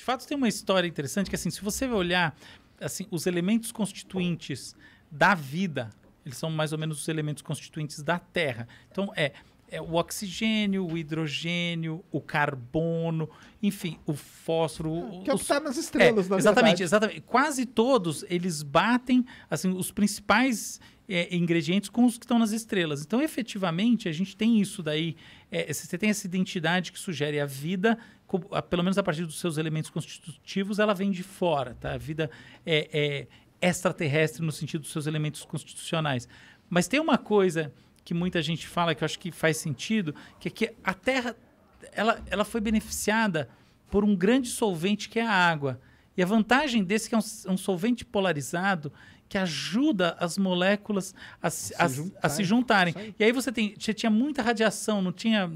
De fato, tem uma história interessante que, assim, se você olhar assim, os elementos constituintes da vida, eles são mais ou menos os elementos constituintes da Terra. Então, é o oxigênio, o hidrogênio, o carbono, enfim, o fósforo. Que é o que está nas estrelas, na exatamente, verdade. exatamente. Quase todos, eles batem assim, os principais ingredientes com os que estão nas estrelas. Então, efetivamente, a gente tem isso daí. Você tem essa identidade que sugere a vida, pelo menos a partir dos seus elementos constitutivos, ela vem de fora. Tá? A vida é extraterrestre no sentido dos seus elementos constitucionais. Mas tem uma coisa que muita gente fala, que eu acho que faz sentido, que é que a Terra ela foi beneficiada por um grande solvente que é a água. E a vantagem desse que é um solvente polarizado que ajuda as moléculas a se juntarem. E aí você tinha muita radiação, não tinha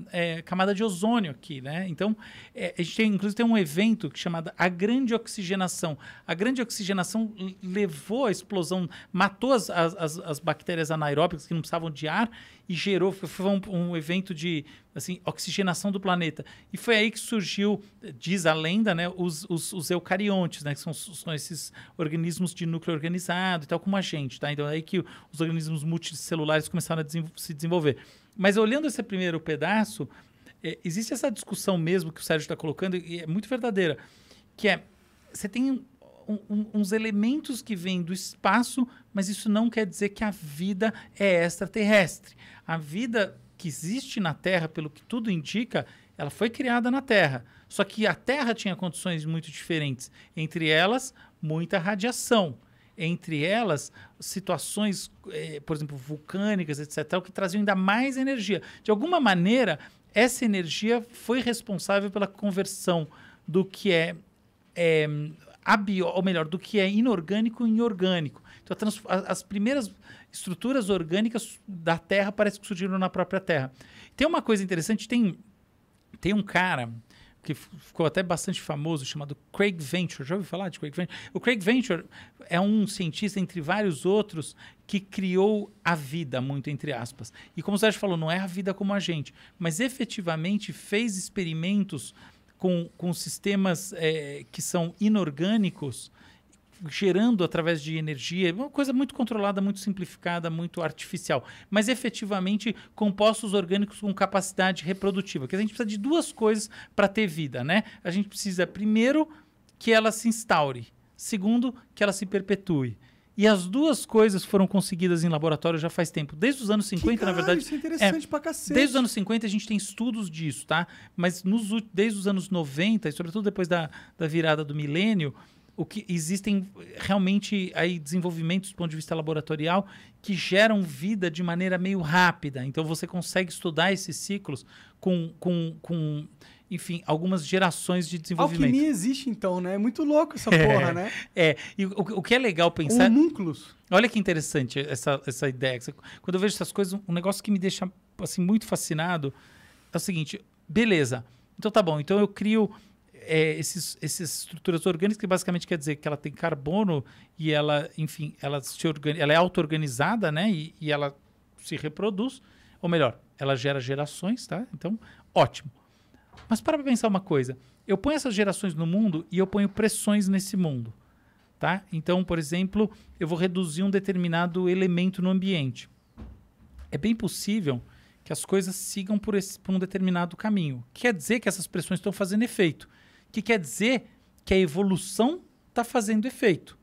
camada de ozônio aqui, né? Então, a gente inclusive tem um evento chamado a Grande Oxigenação. A Grande Oxigenação levou a explosão, matou as bactérias anaeróbicas que não precisavam de ar e gerou, foi um evento de assim, oxigenação do planeta. E foi aí que surgiu, diz a lenda, né, os eucariontes, né, que são esses organismos de núcleo organizado e tal, como a gente, tá? Então é aí que os organismos multicelulares começaram a se desenvolver. Mas olhando esse primeiro pedaço, existe essa discussão mesmo que o Sérgio está colocando, e é muito verdadeira, que você tem uns elementos que vêm do espaço, mas isso não quer dizer que a vida é extraterrestre. A vida que existe na Terra, pelo que tudo indica, ela foi criada na Terra. Só que a Terra tinha condições muito diferentes. Entre elas, muita radiação. Entre elas, situações, por exemplo, vulcânicas, etc., que traziam ainda mais energia. De alguma maneira, essa energia foi responsável pela conversão do que do que é inorgânico em orgânico. Então, as primeiras estruturas orgânicas da Terra parece que surgiram na própria Terra. Tem uma coisa interessante, tem um cara que ficou até bastante famoso, chamado Craig Venter. Já ouviu falar de Craig Venter? O Craig Venter é um cientista, entre vários outros, que criou a vida, muito entre aspas. E como o Sérgio falou, não é a vida como a gente, mas efetivamente fez experimentos com sistemas que são inorgânicos, gerando através de energia, uma coisa muito controlada, muito simplificada, muito artificial, mas efetivamente compostos orgânicos com capacidade reprodutiva, porque a gente precisa de duas coisas para ter vida, né? A gente precisa, primeiro, que ela se instaure, segundo, que ela se perpetue. E as duas coisas foram conseguidas em laboratório já faz tempo. Desde os anos 50, na verdade... Isso é interessante pra cacete. Desde os anos 50 a gente tem estudos disso, tá? Mas desde os anos 90, e sobretudo depois da virada do milênio, existem realmente aí desenvolvimentos do ponto de vista laboratorial que geram vida de maneira meio rápida. Então você consegue estudar esses ciclos com enfim, algumas gerações de desenvolvimento. A alquimia existe então, né? É muito louco essa porra, né? E o que é legal pensar... Homúnculos. Olha que interessante essa ideia. Quando eu vejo essas coisas, um negócio que me deixa assim, muito fascinado é o seguinte, beleza, então tá bom, então eu crio essas estruturas orgânicas, que basicamente quer dizer que ela tem carbono e ela, enfim, ela é auto-organizada, né? E ela se reproduz, ou melhor, ela gera gerações, tá? Então, ótimo. Mas para pensar uma coisa, eu ponho essas gerações no mundo e eu ponho pressões nesse mundo, tá? Então, por exemplo, eu vou reduzir um determinado elemento no ambiente. É bem possível que as coisas sigam por um determinado caminho. Quer dizer que essas pressões estão fazendo efeito. Que quer dizer que a evolução está fazendo efeito.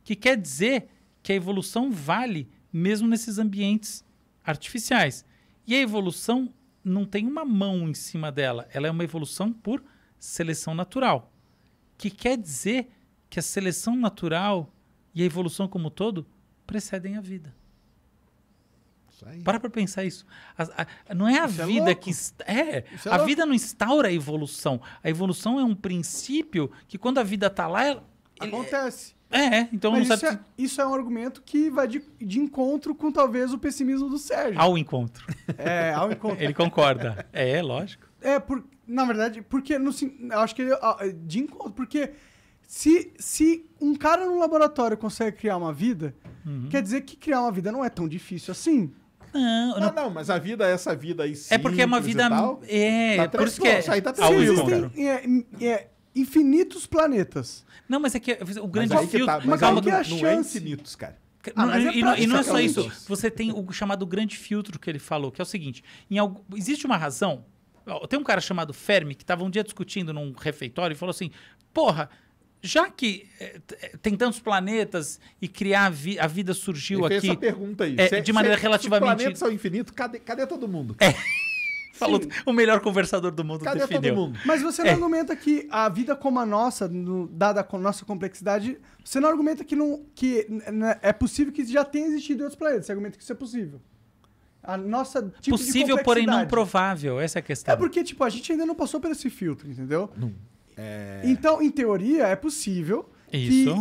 Que quer dizer que a evolução vale mesmo nesses ambientes artificiais. E a evolução não tem uma mão em cima dela. Ela é uma evolução por seleção natural. Que quer dizer que a seleção natural e a evolução como um todo precedem a vida. Para pensar isso. Não é a vida que... A vida não instaura a evolução. A evolução é um princípio que quando a vida está lá... Acontece. Então... Mas isso é um argumento que vai de encontro com talvez o pessimismo do Sérgio. Ao encontro. Ao encontro. Ele concorda. Lógico. Na verdade, porque eu acho que de encontro, porque se um cara no laboratório consegue criar uma vida, quer dizer que criar uma vida não é tão difícil assim. Não, mas a vida, essa vida aí simples porque é uma vida... por isso que ao encontro. infinitos planetas. Não, mas é que o grande filtro... Mas calma, não é chance? infinitos, cara. E não é só isso. Você tem o chamado grande filtro que ele falou, que é o seguinte. Existe uma razão... Tem um cara chamado Fermi que estava um dia discutindo num refeitório e falou assim, porra, já que tem tantos planetas e criar a vida surgiu aqui... essa pergunta aí. De maneira relativamente... Se os planetas são infinitos, cadê todo mundo? Falou o melhor conversador do mundo. Cadê definiu. todo mundo? Mas você não argumenta que a vida como a nossa, dada a nossa complexidade, você não argumenta que é possível que já tenha existido em outros planetas. Você argumenta que isso é possível. A nossa tipo possível, de porém não provável. Essa é a questão. É porque, tipo, a gente ainda não passou por esse filtro, entendeu? Não. Então, em teoria, é possível... Isso.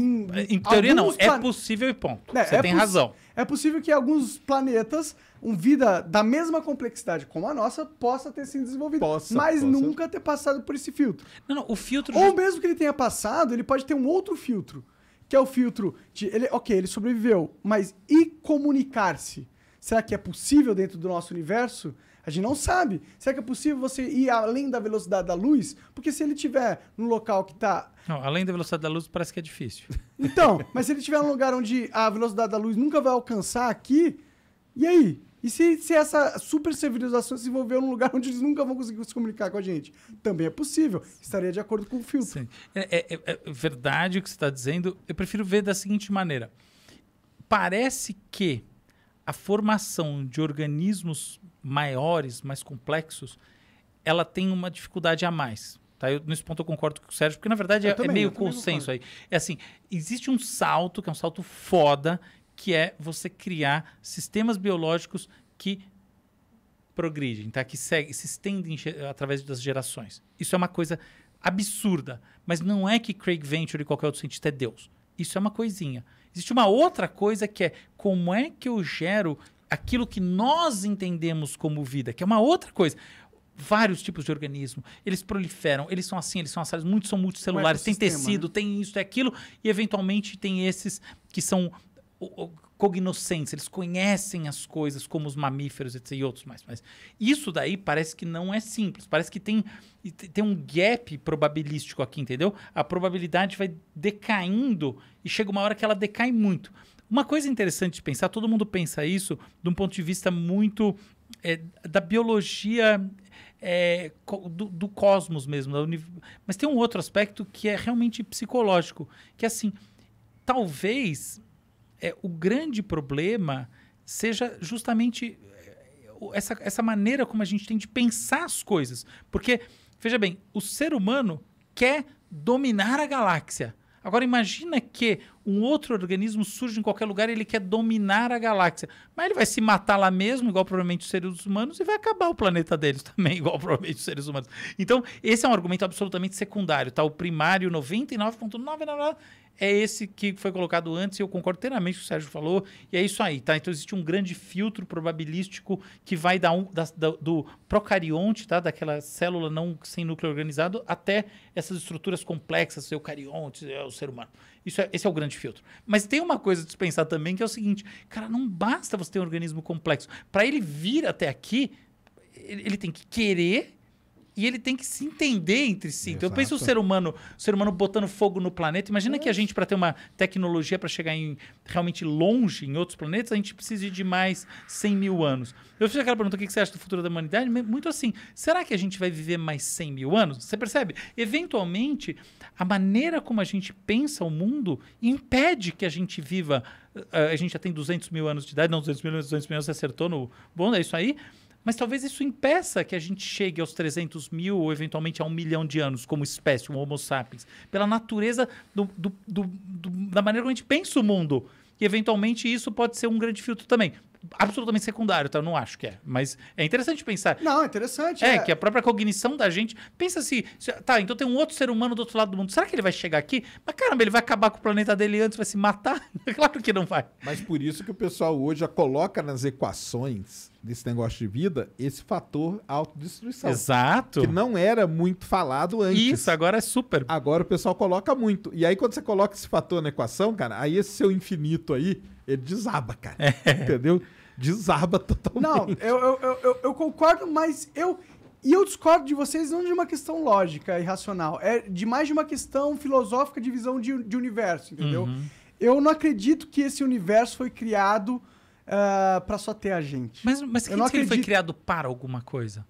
Em teoria não, é possível e ponto. Você tem razão. É possível que alguns planetas, vida da mesma complexidade como a nossa, possa ter sido desenvolvido, mas nunca ter passado por esse filtro. Não, o filtro... Ou mesmo que ele tenha passado, ele pode ter um outro filtro, que é o filtro de... ele sobreviveu, mas e comunicar-se? Será que é possível dentro do nosso universo? A gente não sabe. Será que é possível você ir além da velocidade da luz? Porque se ele estiver num local que está... Não, além da velocidade da luz parece que é difícil. Então, mas se ele estiver num lugar onde a velocidade da luz nunca vai alcançar aqui, e aí? E se essa super civilização se desenvolveu num lugar onde eles nunca vão conseguir se comunicar com a gente? Também é possível. Estaria de acordo com o filtro. Sim. É verdade o que você está dizendo. Eu prefiro ver da seguinte maneira. Parece que a formação de organismos maiores, mais complexos, ela tem uma dificuldade a mais. Tá? Nesse ponto eu concordo com o Sérgio, porque na verdade é meio consenso aí. É assim, existe um salto, que é um salto foda, que é você criar sistemas biológicos que progridem, tá? Que se estendem através das gerações. Isso é uma coisa absurda, mas não é que Craig Venter e qualquer outro cientista é Deus. Isso é uma coisinha. Existe uma outra coisa que é como é que eu gero aquilo que nós entendemos como vida, que é uma outra coisa. Vários tipos de organismo, eles proliferam, eles são assim, eles são assados, muitos são multicelulares, tem tecido, né? Tem isso, tem aquilo, e eventualmente tem esses que são cognoscentes, eles conhecem as coisas como os mamíferos etc, e outros mais. Mas isso daí parece que não é simples, parece que tem um gap probabilístico aqui, entendeu? A probabilidade vai decaindo e chega uma hora que ela decai muito. Uma coisa interessante de pensar, todo mundo pensa isso de um ponto de vista muito da biologia do cosmos mesmo. Mas tem um outro aspecto que é realmente psicológico, que é assim, talvez o grande problema seja justamente essa maneira como a gente tem de pensar as coisas. Porque, veja bem, o ser humano quer dominar a galáxia. Agora imagina que um outro organismo surge em qualquer lugar e ele quer dominar a galáxia. Mas ele vai se matar lá mesmo, igual provavelmente os seres humanos, e vai acabar o planeta deles também, igual provavelmente os seres humanos. Então, esse é um argumento absolutamente secundário, tá? O primário 99,99 é esse que foi colocado antes, e eu concordo inteiramente com o que o Sérgio falou, e é isso aí, tá? Então existe um grande filtro probabilístico que vai do procarionte, tá? Daquela célula não sem núcleo organizado, até essas estruturas complexas, eucariontes, o ser humano. Esse é o grande filtro. Mas tem uma coisa de se pensar também, que é o seguinte, cara, não basta você ter um organismo complexo. Para ele vir até aqui, ele tem que querer e ele tem que se entender entre si. Então, eu penso o ser humano botando fogo no planeta. Imagina que a gente, para ter uma tecnologia para chegar realmente longe em outros planetas, a gente precisa de mais 100 mil anos. Eu fiz aquela pergunta, o que você acha do futuro da humanidade? Muito assim, será que a gente vai viver mais 100 mil anos? Você percebe? Eventualmente, a maneira como a gente pensa o mundo impede que a gente viva... A gente já tem 200 mil anos de idade, não 200 mil anos, você acertou no... Bom, é isso aí. Mas talvez isso impeça que a gente chegue aos 300 mil ou eventualmente a 1 milhão de anos como espécie, um Homo sapiens, pela natureza da maneira como a gente pensa o mundo. E eventualmente isso pode ser um grande filtro também. Absolutamente secundário, tá? Eu não acho que é. Mas é interessante pensar. Não, é interessante. Que a própria cognição da gente... Pensa assim, tá, então tem um outro ser humano do outro lado do mundo. Será que ele vai chegar aqui? Mas caramba, ele vai acabar com o planeta dele antes, vai se matar? Claro que não vai. Mas por isso que o pessoal hoje já coloca nas equações desse negócio de vida esse fator autodestruição. Exato. Que não era muito falado antes. Isso, agora é super. Agora o pessoal coloca muito. E aí quando você coloca esse fator na equação, cara, aí esse seu infinito aí, ele desaba, cara. Entendeu? Desaba totalmente. Não, eu concordo, mas E eu discordo de vocês não de uma questão lógica e racional, é de mais de uma questão filosófica de visão de universo, entendeu? Eu não acredito que esse universo foi criado pra só ter a gente. Mas quem não diz que ele foi acredito. criado para alguma coisa?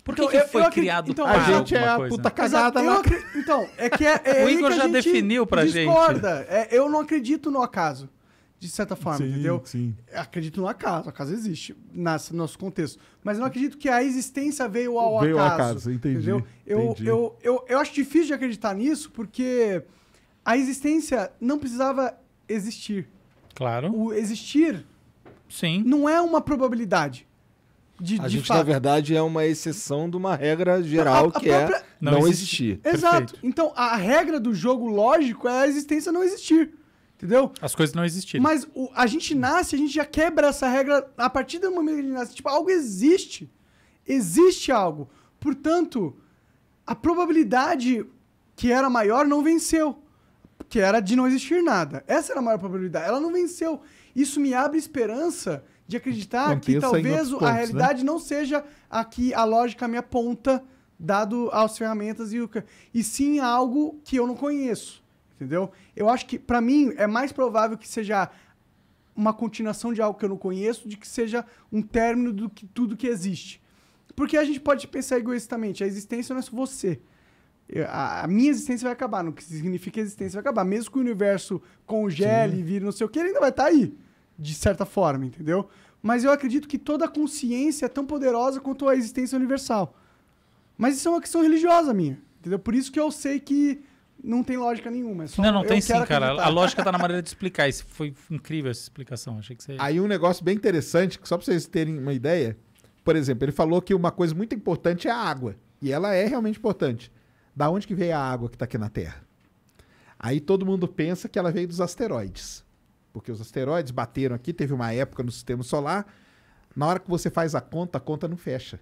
Por que, Então, que eu foi acredito- criado então, para A gente alguma é a coisa? puta cagada lá. Então, é que é O aí Igor que a já gente definiu pra gente. discorda. Eu não acredito no acaso, de certa forma, Sim, entendeu? sim. Acredito no acaso, o acaso existe no nosso contexto. Mas eu não acredito que a existência veio ao Veio ao acaso. acaso, entendi, Entendeu? entendi. Eu acho difícil de acreditar nisso, porque a existência não precisava existir. Claro, O existir sim. não é uma probabilidade. A De gente, fato. na verdade, é uma exceção de uma regra geral A que é própria- Não não existir. existir. Exato. Perfeito. Então, a regra do jogo lógico é a existência não existir. Entendeu? As coisas não existiram. Mas a gente nasce, a gente já quebra essa regra a partir do momento que a gente nasce. Tipo, algo existe. Existe algo. Portanto, a probabilidade que era maior não venceu. Que era de não existir nada. Essa era a maior probabilidade. Ela não venceu. Isso me abre esperança de acreditar que Aconteça em talvez outros a pontos, realidade não seja a que a lógica me aponta, dado as ferramentas e sim algo que eu não conheço. Entendeu? Eu acho que, pra mim, é mais provável que seja uma continuação de algo que eu não conheço, de que seja um término do que tudo que existe. Porque a gente pode pensar egoístamente, a existência não é só você. A minha existência vai acabar, não que significa que a existência vai acabar. Mesmo que o universo congele, vire não sei o que, ele ainda vai estar aí, de certa forma, entendeu? Mas eu acredito que toda a consciência é tão poderosa quanto a existência universal. Mas isso é uma questão religiosa minha, entendeu? Por isso que eu sei que não tem lógica nenhuma. É só Não, eu tem sim, quero cara. acreditar. A lógica tá na maneira de explicar. Isso foi incrível essa explicação. Achei que você. Aí um negócio bem interessante, que só pra vocês terem uma ideia, por exemplo, ele falou que uma coisa muito importante é a água. E ela é realmente importante. Da onde que veio a água que tá aqui na Terra? Aí todo mundo pensa que ela veio dos asteroides. Porque os asteroides bateram aqui, teve uma época no sistema solar. Na hora que você faz a conta não fecha.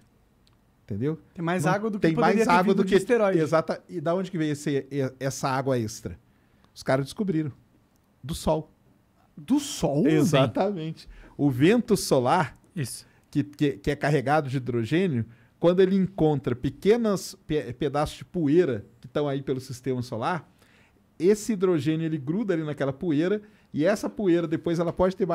Entendeu? Tem mais Não água do que tem poderia mais ter água vindo do de que esteroide. Exata. E da onde que veio essa água extra? Os caras descobriram. Do Sol. Do Sol? Exatamente. O vento solar, Isso. que é carregado de hidrogênio, quando ele encontra pequenos pedaços de poeira que estão aí pelo sistema solar, esse hidrogênio ele gruda ali naquela poeira e essa poeira depois ela pode ter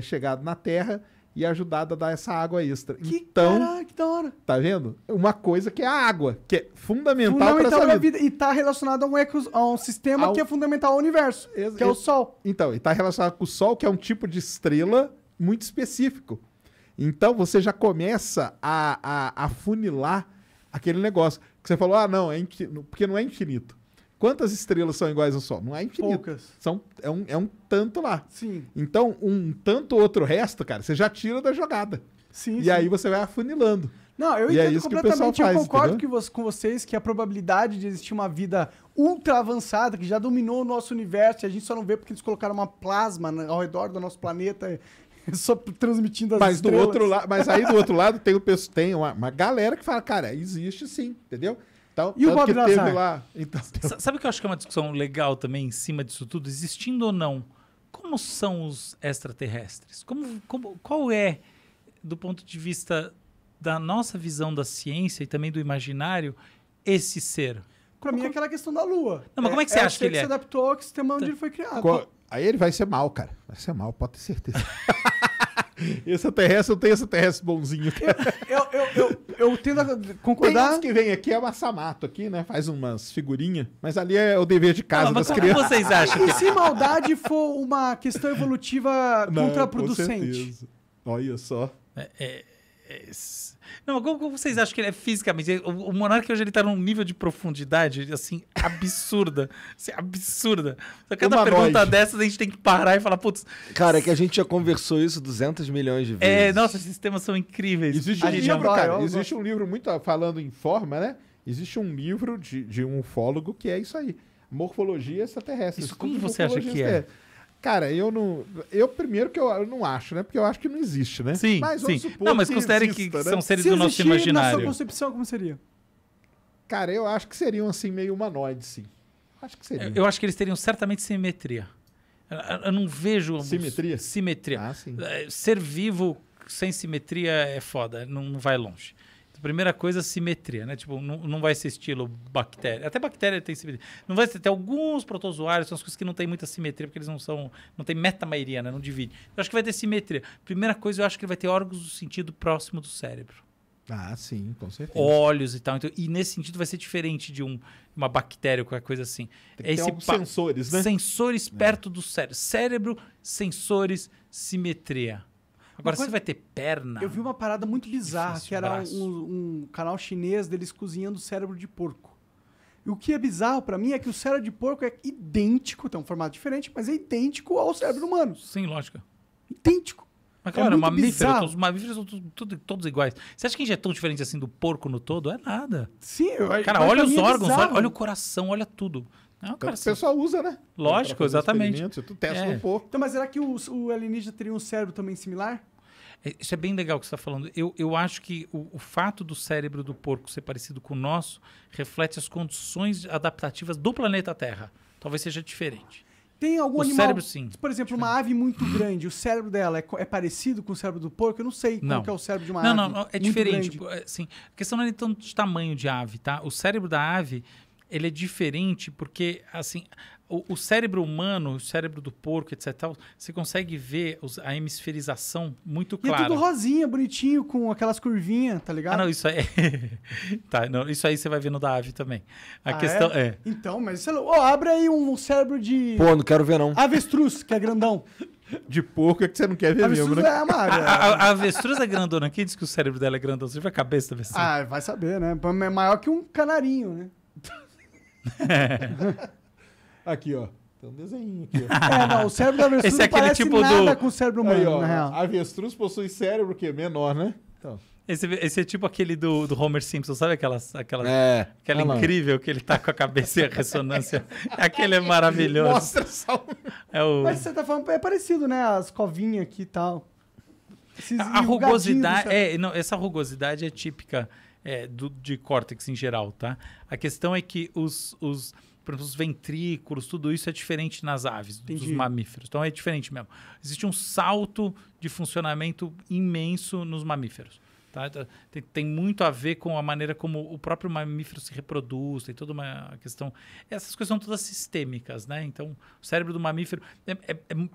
chegado na Terra e ajudado a dar essa água extra. Então, Caraca, que da hora. tá vendo? Uma coisa que é a água, que é fundamental para Fundamental essa na vida. vida. E tá relacionado a um sistema que é fundamental ao universo, que é o Sol. Então, e está relacionado com o Sol, que é um tipo de estrela muito específico. Então, você já começa a funilar aquele negócio. Que você falou, não, porque não é infinito. Quantas estrelas são iguais ao Sol? Não é infinito. Poucas. É um tanto lá. Sim. Então, um tanto outro resto, cara, você já tira da jogada. Sim, E aí você vai afunilando. Não, eu E é entendo isso que o pessoal completamente. Eu faz, concordo entendeu? com vocês que a probabilidade de existir uma vida ultra avançada, que já dominou o nosso universo, e a gente só não vê porque eles colocaram uma plasma ao redor do nosso planeta, só transmitindo as Mas do estrelas. outro lado, mas aí do outro lado tem uma galera que fala, cara, existe sim, entendeu? Então, E o tanto Bob que teve Lazar? lá. Então, Sabe o que eu acho que é uma discussão legal também em cima disso tudo? Existindo ou não, como são os extraterrestres? Qual é, do ponto de vista da nossa visão da ciência e também do imaginário, esse ser? Pra mim é aquela questão da Lua. Não, mas como é que você acha o que ele ser é? se adaptou ao sistema onde ele foi criado. aí ele vai ser mal, cara. Vai ser mal, pode ter certeza. Esse terrestre, eu tenho esse terrestre bonzinho. Eu tendo a Tem concordar. uns que vem aqui, é Massamato aqui, né? Faz umas figurinhas. Mas ali é o dever de casa Não, mas das como crianças. vocês acham E que se maldade for uma questão evolutiva Não, com contraproducente? certeza. Olha só. Não, como vocês acham que ele é fisicamente? O Monark hoje ele tá num nível de profundidade, assim, absurda. Assim, absurda. A cada Humanoide. pergunta dessas a gente tem que parar e falar, putz, Cara, é que a gente já conversou isso 200 milhões de vezes. nossa, esses temas são incríveis. Existe um A gente livro, adora, cara. eu Existe um livro muito falando em forma, né? Existe um livro de um ufólogo que é isso aí. Morfologia extraterrestre. Isso Estudo como de você acha morfologia que é? extraterrestre. Cara, eu não. Eu primeiro que eu não acho, né? Porque eu acho que não existe, né? Sim, mas sim. vamos supor Não, mas que considere exista, que né? são seres Se do nosso existir, na sua imaginário. concepção, como seria? Cara, eu acho que seriam assim meio humanoides, sim. Acho que seria. Eu acho que eles teriam certamente simetria. Eu não vejo... Simetria? Simetria. Ah, sim. Ser vivo sem simetria é foda, não vai longe. A primeira coisa, simetria, né? Tipo, não vai ser estilo bactéria. Até bactéria tem simetria. Não vai ter alguns protozoários, são as coisas que não tem muita simetria, porque eles não tem metamaioria, né? Não divide. Eu acho que vai ter simetria. Primeira coisa, eu acho que ele vai ter órgãos do sentido próximo do cérebro. Ah, sim, com certeza. Olhos e tal. Então, e nesse sentido vai ser diferente de uma bactéria ou qualquer coisa assim. Tem que ter alguns sensores, né? Sensores perto do cérebro. Cérebro, sensores, simetria. Agora, você vai ter perna. Eu vi uma parada muito bizarra, Difícil, que era braço. um canal chinês deles cozinhando cérebro de porco. E o que é bizarro pra mim é que o cérebro de porco é idêntico, tem um formato diferente, mas é idêntico ao cérebro humano. Sem lógica. Idêntico. Mas claro, muito mamífero, bizarro. os mamíferos são todos iguais. Você acha que a gente é tão diferente assim do porco no todo? É nada. Sim, Cara, mas olha pra os mim é órgãos, bizarro. olha o coração, olha tudo. Não, Então, cara, o pessoal usa, né? Lógico, Pra fazer exatamente. experimentos, tu testa É. no porco. Então, mas será que o alienígena teria um cérebro também similar? Isso é bem legal o que você está falando. Eu acho que o fato do cérebro do porco ser parecido com o nosso reflete as condições adaptativas do planeta Terra. Talvez seja diferente. Tem algum O animal... cérebro, sim. Por exemplo, uma ave muito grande, o cérebro dela é parecido com o cérebro do porco? Eu não sei Não. qual que é o cérebro de uma Não, ave. não, é muito diferente. grande. Assim, a questão não é tanto de tamanho de ave, tá? O cérebro da ave, ele é diferente porque, assim, o cérebro humano, o cérebro do porco, etc. Tal, você consegue ver a hemisferização muito E é clara. tudo rosinha, bonitinho, com aquelas curvinhas, tá ligado? Ah, não, isso aí. Tá, não, isso aí você vai ver no da ave também. A Ah, questão é. Então, mas isso é louco. Ó, abre aí um cérebro de Pô, não quero ver, não. avestruz, que é grandão. De porco é que você não quer ver mesmo, Avestruz né? é uma ave. A avestruz é grandona. Quem diz que o cérebro dela é grandão? Você viu a cabeça da avestruz? Ah, vai saber, né? É maior que um canarinho, né? Aqui, ó. Tem um desenho aqui, ó. É, não, o cérebro da avestruz Esse é não aquele parece tipo nada do- com o cérebro humano, Aí, ó. na real. A avestruz possui cérebro que é menor, né? Então. Esse é tipo aquele do Homer Simpson, sabe aquela É. aquela olha lá. incrível que ele tá com a cabeça e a ressonância? Aquele é maravilhoso. Mostra só. É o... Mas você tá falando, é parecido, né? As covinhas aqui e tal. Esses A enrugadinhos do rugosidade, cérebro. não, essa rugosidade é típica de córtex em geral, tá? A questão é que por exemplo, os ventrículos, tudo isso é diferente nas aves, dos Entendi. mamíferos. Então é diferente mesmo. Existe um salto de funcionamento imenso nos mamíferos. Tá? Tem muito a ver com a maneira como o próprio mamífero se reproduz, tem toda uma questão. Essas coisas são todas sistêmicas, né? Então, o cérebro do mamífero é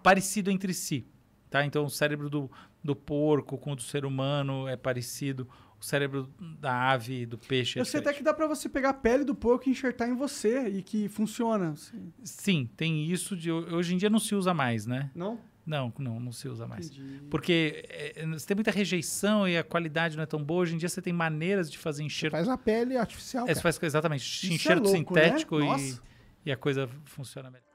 parecido entre si. Tá? Então, o cérebro do porco com o do ser humano é parecido. O cérebro da ave, do peixe. Eu sei até que dá pra você pegar a pele do porco e enxertar em você e que funciona. Assim. Sim, tem isso. Hoje em dia não se usa mais, né? Não? Não se usa mais. Entendi. Porque você tem muita rejeição e a qualidade não é tão boa. Hoje em dia você tem maneiras de fazer enxerto. Faz a pele artificial, Você cara. faz exatamente Isso é enxerto louco, né? sintético Nossa. e a coisa funciona melhor.